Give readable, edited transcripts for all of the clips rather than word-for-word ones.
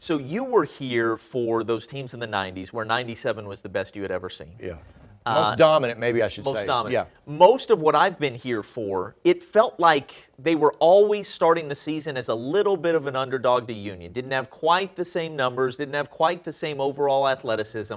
So you were here for those teams in the 90s where 97 was the best you had ever seen. Yeah. Most dominant, maybe I should say. Most dominant. Yeah. Most of what I've been here for, it felt like they were always starting the season as a little bit of an underdog to Union. Didn't have quite the same numbers, didn't have quite the same overall athleticism,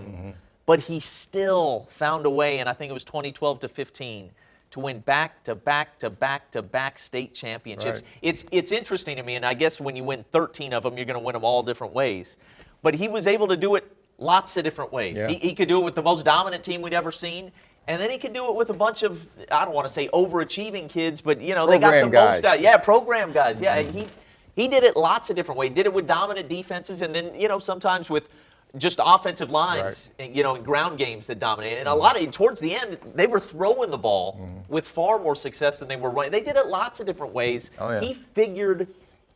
but he still found a way, and I think it was 2012 to 15, to win back-to-back-to-back-to-back state championships. Right. It's interesting to me, and I guess when you win 13 of them, you're going to win them all different ways. But he was able to do it lots of different ways. Yeah. He could do it with the most dominant team we'd ever seen, and then he could do it with a bunch of, I don't want to say overachieving kids, but, you know, they got the Program guys. most, program guys. Yeah, he did it lots of different ways. Did it with dominant defenses, and then, you know, sometimes with just offensive lines, you know, in ground games that dominated. And a lot of, towards the end, they were throwing the ball with far more success than they were running. They did it lots of different ways. Oh, yeah. He figured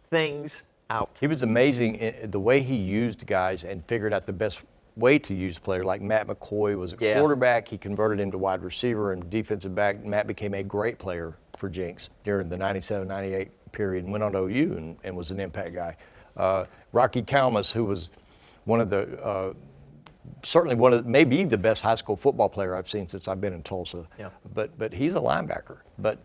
things out. He was amazing in the way he used guys and figured out the best way to use players. Like Matt McCoy was a quarterback. He converted into wide receiver and defensive back. Matt became a great player for Jinx during the 97-98 period and went on to OU and was an impact guy. Rocky Kalmus, who was one of the certainly one of maybe the best high school football player I've seen since I've been in Tulsa. Yeah. But he's a linebacker. But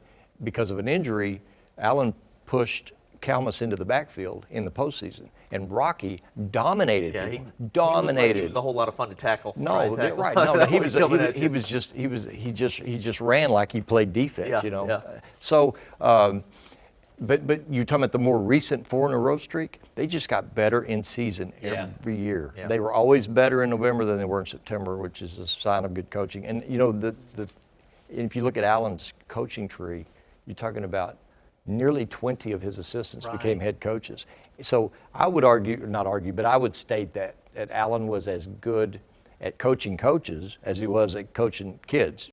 because of an injury, Allan pushed Kalmus into the backfield in the postseason, and Rocky dominated him. Dominated. He was a whole lot of fun to tackle. No, right. No, he just ran like he played defense. Yeah, you know. yeah. So. But you're talking about the more recent 4-in-a-row streak, they just got better in season every year. Yeah. They were always better in November than they were in September, which is a sign of good coaching. And, you know, if you look at Allan's coaching tree, you're talking about nearly 20 of his assistants became head coaches. So I would but I would state that Allan was as good at coaching coaches as he was at coaching kids.